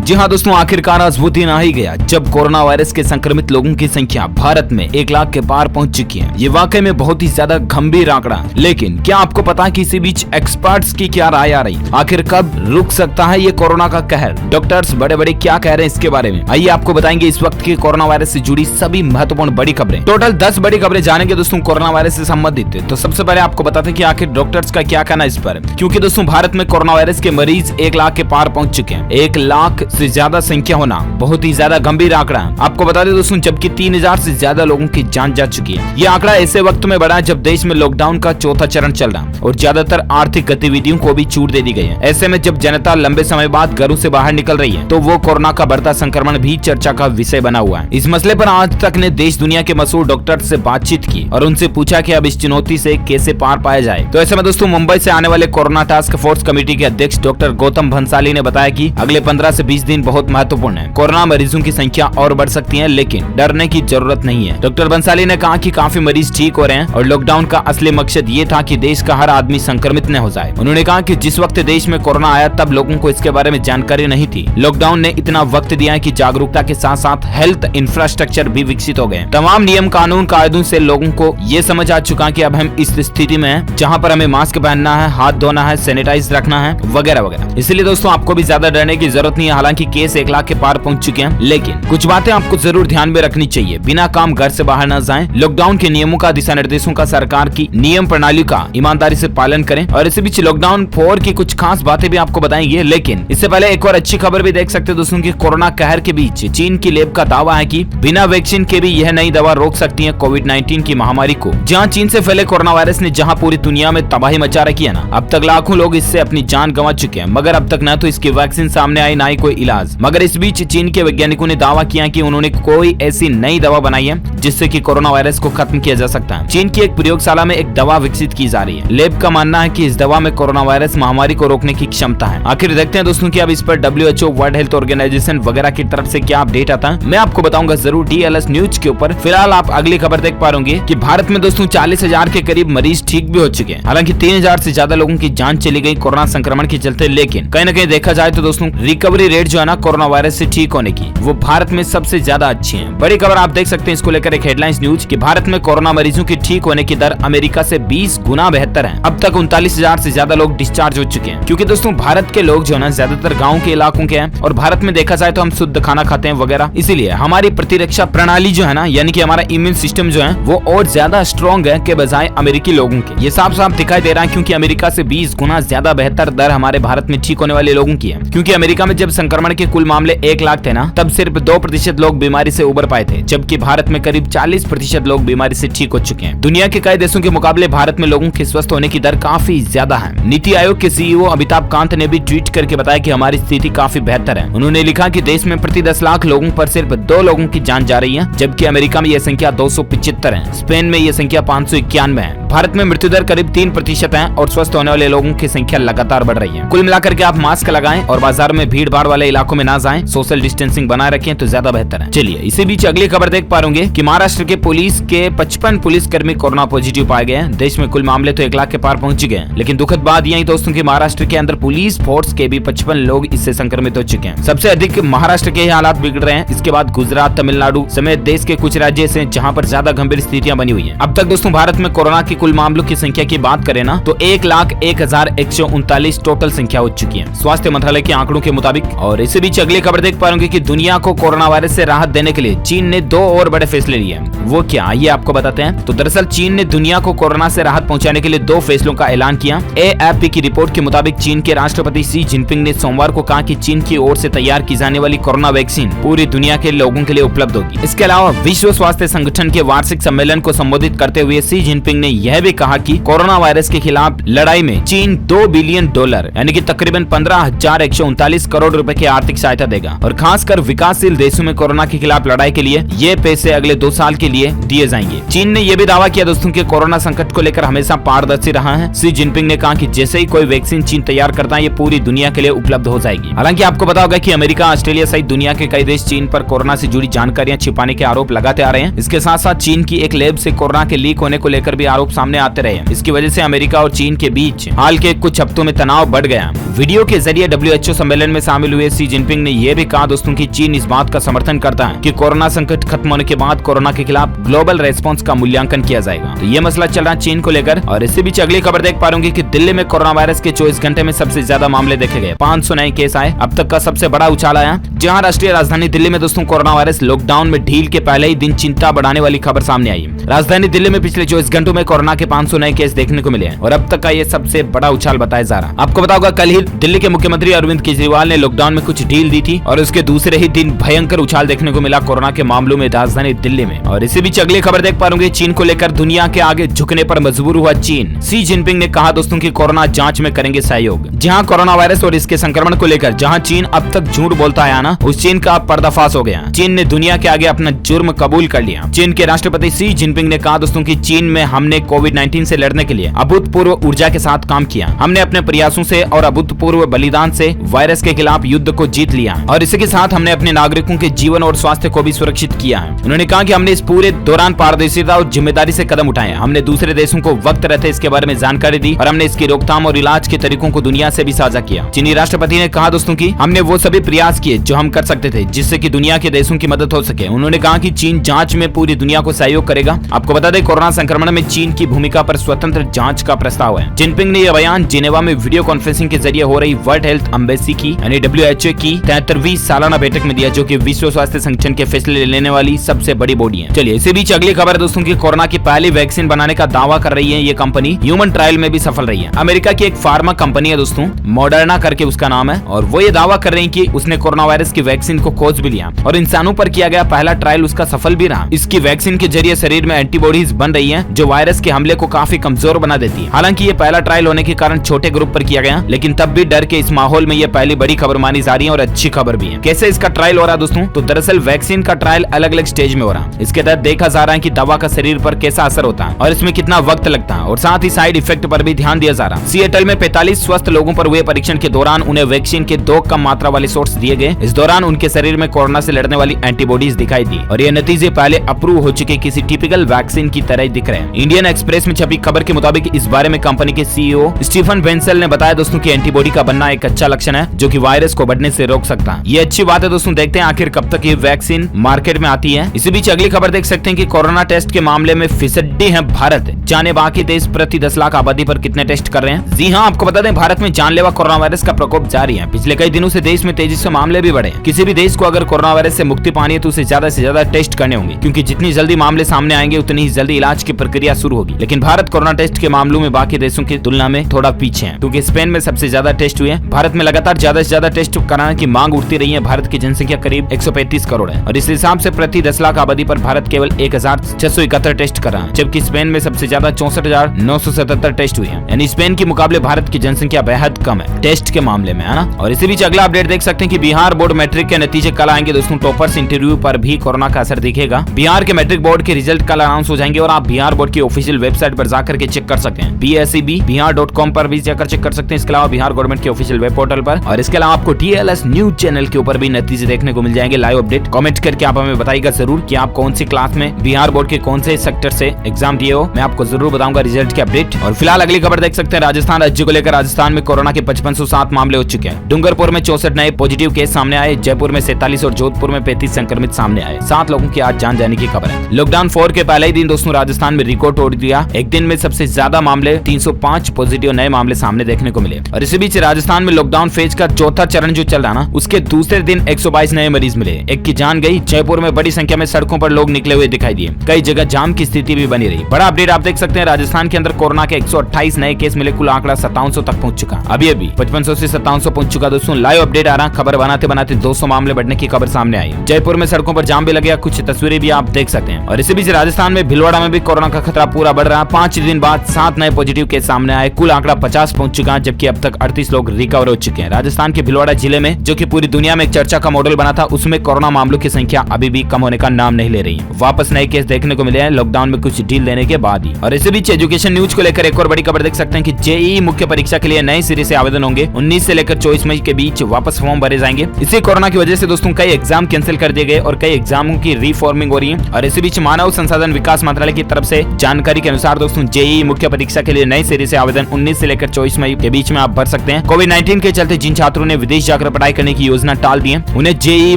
जी हाँ दोस्तों, आखिरकार आज वो दिन आ ही गया जब कोरोना वायरस के संक्रमित लोगों की संख्या भारत में 1 लाख के पार पहुंच चुकी है। ये वाकई में बहुत ही ज्यादा गंभीर आंकड़ा है। लेकिन क्या आपको पता है कि इसी बीच एक्सपर्ट्स की क्या राय आ रही, आखिर कब रुक सकता है ये कोरोना का कहर? डॉक्टर्स बड़े बड़े क्या कह रहे हैं इसके बारे में आइए आपको बताएंगे इस वक्त की कोरोना वायरस से जुड़ी सभी महत्वपूर्ण बड़ी खबरें। टोटल 10 बड़ी खबरें जानेंगे दोस्तों कोरोना वायरस से संबंधित। तो सबसे पहले आपको बताते हैं कि आखिर डॉक्टर्स का क्या कहना इस पर, क्योंकि दोस्तों भारत में कोरोना वायरस के मरीज 1 लाख के पार पहुंच चुके हैं। 1 लाख से ज्यादा संख्या होना बहुत ही ज्यादा गंभीर आंकड़ा है। आपको बता दें दोस्तों, जबकि 3000 से ज्यादा लोगों की जान जा चुकी है। ये आंकड़ा ऐसे वक्त में बढ़ा है जब देश में लॉकडाउन का चौथा चरण चल रहा है और ज्यादातर आर्थिक गतिविधियों को भी छूट दे दी गई है। ऐसे में जब जनता लंबे समय बाद घरों से बाहर निकल रही है तो वो कोरोना का बढ़ता संक्रमण भी चर्चा का विषय बना हुआ है। इस मसले पर आज तक ने देश दुनिया के मशहूर डॉक्टर से बातचीत की और उनसे पूछा कि अब इस चुनौती से कैसे पार पाया जाए। तो ऐसे में दोस्तों मुंबई से आने वाले कोरोना टास्क फोर्स कमेटी के अध्यक्ष डॉक्टर गौतम भंसाली ने बताया कि अगले 15 से 20 दिन बहुत महत्वपूर्ण है। कोरोना मरीजों की संख्या और बढ़ सकती है, लेकिन डरने की जरूरत नहीं है। डॉक्टर भंसाली ने कहा कि काफी मरीज ठीक हो रहे हैं और लॉकडाउन का असली मकसद ये था कि देश का हर आदमी संक्रमित न हो जाए। उन्होंने कहा कि जिस वक्त देश में कोरोना आया तब लोगों को इसके बारे में जानकारी नहीं थी। लॉकडाउन ने इतना वक्त दिया है कि जागरूकता के साथ साथ हेल्थ इंफ्रास्ट्रक्चर भी विकसित हो गए। तमाम नियम कानून कायदों से लोगों को ये समझ आ चुका कि अब हम इस स्थिति में हैं जहां पर हमें मास्क पहनना है, हाथ धोना है, सैनिटाइज रखना है वगैरह वगैरह। इसलिए दोस्तों आपको भी ज्यादा डरने की जरूरत नहीं है। हालांकि केस 1 लाख के पार पहुंच चुके हैं, लेकिन कुछ बातें आपको जरूर ध्यान में रखनी चाहिए। बिना काम घर से बाहर न जाएं, लॉकडाउन के नियमों का, दिशा निर्देशों का, सरकार की नियम प्रणाली का ईमानदारी से पालन करें। और इसी बीच लॉकडाउन 4 की कुछ खास बातें भी आपको बताएंगे, लेकिन इससे पहले एक और अच्छी खबर भी देख सकते हैं दोस्तों की कोरोना कहर के बीच चीन की लैब का दावा है कि बिना वैक्सीन के भी यह नई दवा रोक सकती है कोविड-19 की महामारी को। जहां चीन से फैले कोरोना वायरस ने जहां पूरी दुनिया में तबाही मचा रखी है ना, अब तक लाखों लोग इससे अपनी जान गंवा चुके हैं, मगर अब तक न तो इसकी वैक्सीन सामने आई ना ही कोई इलाज। मगर इस बीच चीन के वैज्ञानिकों ने दावा किया कि उन्होंने कोई ऐसी नई दवा बनाई है जिससे कि कोरोना वायरस को खत्म किया जा सकता है। चीन की एक प्रयोगशाला में एक दवा विकसित की जा रही है। लैब का मानना है कि इस दवा में कोरोना वायरस महामारी को रोकने की क्षमता है। आखिर देखते हैं दोस्तों कि अब इस पर WHO वर्ल्ड हेल्थ ऑर्गेनाइजेशन वगैरह की तरफ से क्या अपडेट आता है, मैं आपको बताऊंगा जरूर DLS न्यूज के ऊपर। फिलहाल आप अगली खबर देख पा रहे कि भारत में दोस्तों 40,000 के करीब मरीज ठीक भी हो चुके हैं। हालांकि 3000 से ज्यादा लोगों की जान चली गई कोरोना संक्रमण के चलते, लेकिन कहीं न कहीं देखा जाए तो दोस्तों रिकवरी रेट जो है ना कोरोना वायरस से ठीक होने की, वो भारत में सबसे ज्यादा अच्छी है। बड़ी खबर आप देख सकते हैं इसको लेकर एक हेडलाइंस न्यूज कि भारत में कोरोना मरीजों की ठीक होने की दर अमेरिका से 20 गुना बेहतर है। अब तक 39,000 से ज्यादा लोग डिस्चार्ज हो चुके हैं, क्योंकि दोस्तों भारत के लोग जो है ना ज्यादातर गाँव के इलाकों के हैं और भारत में देखा जाए तो हम शुद्ध खाना खाते हैं वगैरह, इसीलिए हमारी प्रतिरक्षा प्रणाली जो है ना, यानी कि हमारा इम्यून सिस्टम जो है वो और ज्यादा स्ट्रॉन्ग है के बजाय अमेरिकी लोगों के। ये साफ साफ दिखाई दे रहा है, क्योंकि अमेरिका से 20 गुना ज्यादा बेहतर दर हमारे भारत में ठीक होने वाले लोगों की है। क्योंकि अमेरिका में जब संक्रमण के कुल मामले 1 लाख थे ना, तब सिर्फ 2% लोग बीमारी से उबर पाए थे, जबकि भारत में करीब 40% लोग बीमारी से ठीक हो चुके हैं। दुनिया के कई देशों के मुकाबले भारत में लोगों के स्वस्थ होने की दर काफी ज्यादा है। नीति आयोग के CEO अमिताभ कांत ने भी ट्वीट करके बताया कि हमारी स्थिति काफी बेहतर है। उन्होंने लिखा कि देश में प्रति 10 लाख लोगों पर सिर्फ 2 लोगों की जान जा रही है, जबकि अमेरिका में यह संख्या 275 है, स्पेन में यह संख्या 591 है। भारत में मृत्यु दर करीब 3% है और स्वस्थ होने वाले लोगों की संख्या लगातार बढ़ रही है। कुल मिलाकर के आप मास्क लगाएं और बाजार में भीड़ भाड़ वाले इलाकों में ना जाएं, सोशल डिस्टेंसिंग बनाए रखें तो ज्यादा बेहतर है। चलिए इसी बीच अगली खबर देख पा रहे कि महाराष्ट्र के पुलिस के 55 पुलिसकर्मी कोरोना पॉजिटिव पाए गए हैं। देश में कुल मामले तो 1 लाख के पार पहुंच गए हैं, लेकिन दुखद बात यही दोस्तों की महाराष्ट्र के अंदर पुलिस फोर्स के भी 55 लोग इससे संक्रमित हो चुके हैं। सबसे अधिक महाराष्ट्र के हालात बिगड़ रहे हैं, इसके बाद गुजरात, तमिलनाडु समेत देश के कुछ राज्य से जहाँ पर ज्यादा गंभीर स्थितियां बनी हुई है। अब तक दोस्तों भारत में कोरोना के कुल मामलों की संख्या की बात करें ना तो 1,01,139 टोटल संख्या हो चुकी है स्वास्थ्य मंत्रालय के आंकड़ों के मुताबिक। और इसी बीच अगली खबर देख पा रहे कि दुनिया को कोरोना वायरस से राहत देने के लिए चीन ने 2 और बड़े फैसले लिए हैं। वो क्या, ये आपको बताते हैं। तो दरअसल चीन ने दुनिया को कोरोना से राहत पहुंचाने के लिए 2 फैसलों का ऐलान किया। AFP की रिपोर्ट के मुताबिक चीन के राष्ट्रपति शी जिनपिंग ने सोमवार को कहा कि चीन की ओर से तैयार की जाने वाली कोरोना वैक्सीन पूरी दुनिया के लोगों के लिए उपलब्ध होगी। इसके अलावा विश्व स्वास्थ्य संगठन के वार्षिक सम्मेलन को संबोधित करते हुए शी जिनपिंग ने यह भी कहा कि कोरोना वायरस के खिलाफ लड़ाई में चीन $2 बिलियन यानी कि तकरीबन 15,139 करोड़ रुपए की आर्थिक सहायता देगा और खासकर विकासशील देशों में कोरोना के खिलाफ लड़ाई के लिए ये पैसे अगले 2 साल के लिए दिए जाएंगे। चीन ने यह भी दावा किया दोस्तों कि कोरोना संकट को लेकर हमेशा पारदर्शी रहा है। शी जिनपिंग ने कहा कि जैसे ही कोई वैक्सीन चीन तैयार करता है ये पूरी दुनिया के लिए उपलब्ध हो जाएगी। हालांकि आपको पता होगा कि अमेरिका, ऑस्ट्रेलिया सहित दुनिया के कई देश चीन पर कोरोना से जुड़ी जानकारियां छिपाने के आरोप लगाते आ रहे हैं। इसके साथ साथ चीन की एक लैब से कोरोना के लीक होने को लेकर भी आरोप सामने आते रहे। इसकी वजह से अमेरिका और चीन के बीच हाल के कुछ हफ्तों में तनाव बढ़ गया। वीडियो के जरिए WHO सम्मेलन में शामिल हुए शी जिनपिंग ने यह भी कहा दोस्तों कि चीन इस बात का समर्थन करता है कि कोरोना संकट खत्म होने के बाद कोरोना के खिलाफ ग्लोबल रेस्पॉन्स का मूल्यांकन किया जाएगा। तो ये मसला चल रहा है चीन को लेकर। और इसी बीच अगली खबर देख पा रहे कि दिल्ली में कोरोना वायरस के 24 घंटे में सबसे ज्यादा मामले देखे गए, 500 नए केस आए। अब तक का सबसे बड़ा उछाल आया, जहां राष्ट्रीय राजधानी दिल्ली में दोस्तों कोरोना वायरस लॉकडाउन में ढील के पहले ही दिन चिंता बढ़ाने वाली खबर सामने आई। राजधानी दिल्ली में पिछले 24 घंटों में कोरोना के 500 नए केस देखने को मिले हैं और अब तक का ये सबसे बड़ा उछाल बताया जा रहा। आपको पता होगा कल ही दिल्ली के मुख्यमंत्री अरविंद केजरीवाल ने लॉकडाउन में कुछ ढील दी थी और उसके दूसरे ही दिन भयंकर उछाल देखने को मिला कोरोना के मामलों में राजधानी दिल्ली में। और इसी बीच अगली खबर देख पा रहे चीन को लेकर दुनिया के आगे झुकने पर मजबूर हुआ चीन। शी जिनपिंग ने कहा दोस्तों कि कोरोना जांच में करेंगे सहयोग। जहां कोरोना वायरस और इसके संक्रमण को लेकर जहां चीन अब तक झूठ बोलता आया ना, उस चीन का पर्दाफाश हो गया। चीन ने दुनिया के आगे अपना जुर्म कबूल कर लिया। चीन के राष्ट्रपति शी जिनपिंग ने कहा दोस्तों कि चीन में हमने कोविड-19 से लड़ने के लिए अभूतपूर्व ऊर्जा के साथ काम किया। हमने अपने प्रयासों से और अभूतपूर्व बलिदान से वायरस के खिलाफ युद्ध को जीत लिया और इसी के साथ हमने अपने नागरिकों के जीवन और स्वास्थ्य को भी सुरक्षित किया है। उन्होंने कहा कि हमने इस पूरे दौरान पारदर्शिता और जिम्मेदारी से कदम उठाए। हमने दूसरे देशों को वक्त रहते इसके बारे में जानकारी दी और हमने इसकी रोकथाम और इलाज के तरीकों को दुनिया से भी साझा किया। चीनी राष्ट्रपति ने कहा दोस्तों कि हमने वो सभी प्रयास किए जो हम कर सकते थे जिससे कि दुनिया के देशों की मदद हो सके। उन्होंने कहा कि चीन जांच में पूरी दुनिया को सहयोग करेगा। आपको बता दें कोरोना संक्रमण में चीन की भूमिका पर स्वतंत्र जांच का प्रस्ताव है। जिनपिंग ने यह बयान जिनेवा में वीडियो कॉन्फ्रेंसिंग के जरिए हो रही वर्ल्ड हेल्थ एम्बेसी की यानी WHO की 73वीं सालाना बैठक में दिया, जो कि विश्व स्वास्थ्य संगठन के फैसले लेने वाली सबसे बड़ी बॉडी है। चलिए इसी बीच अगली खबर दोस्तों की कोरोना की पहली वैक्सीन बनाने का दावा कर रही है ये कंपनी। ह्यूमन ट्रायल में भी सफल रही है। अमेरिका की एक फार्मा कंपनी है दोस्तों, मॉडर्ना करके उसका नाम है, और वो ये दावा कर रही है कि उसने कोरोना वायरस की वैक्सीन को खोज भी लिया और इंसानों पर किया गया पहला ट्रायल उसका सफल भी रहा। इसकी वैक्सीन के जरिए शरीर में एंटीबॉडीज बन रही है जो वायरस के हमले को काफी कमजोर बना देती है। हालांकि ये पहला ट्रायल होने के कारण छोटे ग्रुप पर किया गया, लेकिन तब भी डर के इस माहौल में ये पहली बड़ी खबर मानी जा रही है और अच्छी खबर भी है। कैसे इसका ट्रायल हो रहा है दोस्तों? तो दरअसल वैक्सीन का ट्रायल अलग अलग स्टेज में हो रहा है। इसके तहत देखा जा रहा है कि दवा का शरीर पर कैसा असर होता है और इसमें कितना वक्त लगता है, और साथ ही साइड इफेक्ट पर भी ध्यान दिया जा रहा है। सिएटल में 45 स्वस्थ लोगों पर हुए परीक्षण के दौरान उन्हें वैक्सीन के 2 कम मात्रा वाले शॉट्स दिए गए। इस दौरान उनके शरीर में कोरोना से लड़ने वाली एंटीबॉडीज दिखाई दी और ये नतीजे पहले अप्रूव हो चुके किसी टिपिकल वैक्सीन की तरह दिख रहे हैं। इंडियन एक्सप्रेस में छपी खबर के मुताबिक इस बारे में कंपनी के CEO स्टीफन वेंसल ने बताया दोस्तों कि एंटीबॉडी का बनना एक अच्छा लक्षण है जो कि वायरस को बढ़ने से रोक सकता है। ये अच्छी बात है दोस्तों, देखते हैं आखिर कब तक ये वैक्सीन मार्केट में आती है। इसी बीच अगली खबर देख सकते हैं कि कोरोना टेस्ट के मामले में फिसड्डी है भारत। जाने बाकी देश प्रति 10 लाख आबादी पर कितने टेस्ट कर रहे हैं। जी हाँ, आपको बता दें भारत में जानलेवा कोरोना वायरस का प्रकोप जारी है। पिछले कई दिनों से देश में तेजी से मामले भी बढ़े। किसी भी देश को अगर कोरोना वायरस से मुक्ति पानी है तो उसे ज्यादा से ज्यादा टेस्ट करने होंगे, क्योंकि जितनी जल्दी मामले सामने आएंगे उतनी ही जल्दी इलाज की प्रक्रिया शुरू होगी। लेकिन भारत कोरोना टेस्ट के मामलों में बाकी देशों की तुलना में थोड़ा पीछे है, क्योंकि स्पेन में सबसे ज्यादा टेस्ट हुए। भारत में लगातार ज्यादा से ज्यादा टेस्ट कराने की मांग उठती रही है। भारत की जनसंख्या करीब 135 करोड़ है और इस हिसाब से प्रति 10 लाख आबादी पर भारत केवल 1671 टेस्ट कर रहा है, जबकि स्पेन में सबसे ज्यादा 64,977 टेस्ट हुए हैं। यानी स्पेन के मुकाबले भारत की जनसंख्या बेहद कम है टेस्ट के मामले में, है ना। और इसी बीच अगला अपडेट देख सकते हैं कि बिहार बोर्ड मैट्रिक के नतीजे कल आएंगे दोस्तों। टॉपर्स इंटरव्यू पर भी कोरोना का असर दिखेगा। बिहार के मैट्रिक बोर्ड के रिजल्ट कल अनाउंस हो जाएंगे और आप बिहार बोर्ड की ऑफिशियल वेबसाइट पर जाकर के चेक कर सकते हैं। PSEB-bihar.com पर भी जाकर चेक कर सकते हैं। इसके अलावा बिहार गवर्नमेंट के ऑफिशियल वेब पोर्टल पर, और इसके अलावा आपको TLS न्यूज चैनल के ऊपर भी नतीजे देखने को मिल जाएंगे लाइव अपडेट। कमेंट करके आप हमें बताइएगा जरूर कि आप कौन सी क्लास में बिहार बोर्ड के कौन से सेक्टर से एग्जाम दिए हो। मैं आपको जरूर बताऊंगा रिजल्ट के अपडेट। और फिलहाल अगली खबर देख सकते हैं राजस्थान राज्य को लेकर। राजस्थान में कोरोना के 5507 मामले हो चुके हैं। डूंगरपुर में 64 नए पॉजिटिव केस सामने आए। जयपुर में 47 और जोधपुर में 35 संक्रमित सामने आए। 7 लोगों की आज जान जाने की खबर है। लॉकडाउन 4 के पहले ही दिन दोस्तों राजस्थान में रिकॉर्ड तोड़ दिया। एक दिन में सबसे ज्यादा मामले 305 पॉजिटिव नए मामले सामने देखने को मिले। और इसी बीच राजस्थान में लॉकडाउन फेज का चौथा चरण जो चल रहा ना, उसके दूसरे दिन 122 नए मरीज मिले। एक की जान गई। जयपुर में बड़ी संख्या में सड़कों पर लोग निकले हुए दिखाई दिए। कई जगह जाम की स्थिति भी बनी रही। बड़ा अपडेट आप देख सकते हैं, राजस्थान के अंदर कोरोना के 128 नए केस मिले। कुल आंकड़ा 5700 तक पहुंच चुका। अभी 5500 से 5700 पहुंच चुका दोस्तों। लाइव अपडेट आ रहा। खबर बनाते बनाते 200 मामले बढ़ने की खबर सामने आई। जयपुर में सड़कों पर जाम भी लग गया। कुछ तस्वीरें भी आप देख सकते हैं। और इसी बीच राजस्थान में भीलवाड़ा में भी कोरोना का खतरा पूरा बढ़ रहा। 5 दिन बाद 7 नए पॉजिटिव केस सामने आए। कुल आंकड़ा 50 पहुंच चुका, जबकि अब तक 38 लोग रिकवर हो चुके हैं। राजस्थान के भीलवाड़ा जिले में, जो कि पूरी दुनिया में एक चर्चा का मॉडल बना था, उसमें कोरोना मामलों की संख्या अभी भी कम होने का नाम नहीं ले रही है। वापस नए केस देखने को मिले हैं लॉकडाउन में कुछ ढील देने के बाद ही। और इसी बीच एजुकेशन न्यूज को लेकर एक और बड़ी खबर देख सकते हैं कि JEE मुख्य परीक्षा के लिए नए सिरे से आवेदन होंगे। 19 से लेकर 24 मई के बीच वापस फॉर्म भरे जाएंगे। इसी कोरोना की वजह से दोस्तों कई एग्जाम कैंसिल कर दिए गए और कई एग्जामों की रीफॉर्मिंग हो रही है। और इसी बीच मानव संसाधन विकास मंत्रालय की तरफ से जानकारी के अनुसार दोस्तों जेईई मुख्य परीक्षा के लिए नए सिरे से आवेदन 19 से लेकर 24 मई के बीच में आप भर सकते हैं। कोविड-19 के चलते जिन छात्रों ने विदेश जाकर पढ़ाई करने की योजना टाल दी है, उन्हें जेईई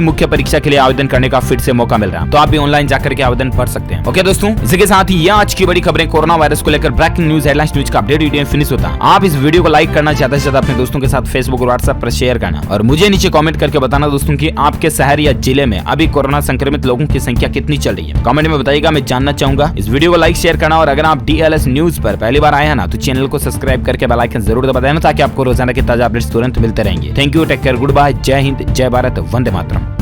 मुख्य परीक्षा के लिए आवेदन करने का फिर से मौका मिल रहा है, तो आप भी ऑनलाइन जाकर के आवेदन भर सकते हैं। ओके दोस्तों, इसी के साथ ही ये आज की बड़ी खबरें कोरोना वायरस को लेकर ब्रेकिंग न्यूज हेडलाइंस न्यूज का अपडेट वीडियो फिनिश होता है। आप इस वीडियो को लाइक करना, ज्यादा से ज्यादा अपने दोस्तों के साथ फेसबुक और व्हाट्सएप पर शेयर करना और मुझे नीचे कमेंट करके बताना दोस्तों कि आपके शहर या जिले में अभी कोरोना संक्रमित लोगों की संख्या कितनी चल रही है। कमेंट में बताइएगा, मैं जानना चाहूंगा। इस वीडियो को लाइक शेयर करना और अगर आप DLS न्यूज पर पहली बार आए हैं ना, तो चैनल को सब्सक्राइब करके बेल आइकन जरूर दबा देना ताकि आपको रोजाना के ताजा अपडेट्स तुरंत मिलते रहेंगे। Thank you, take care, goodbye, Jai Hind, जय भारत, वंदे मातरम।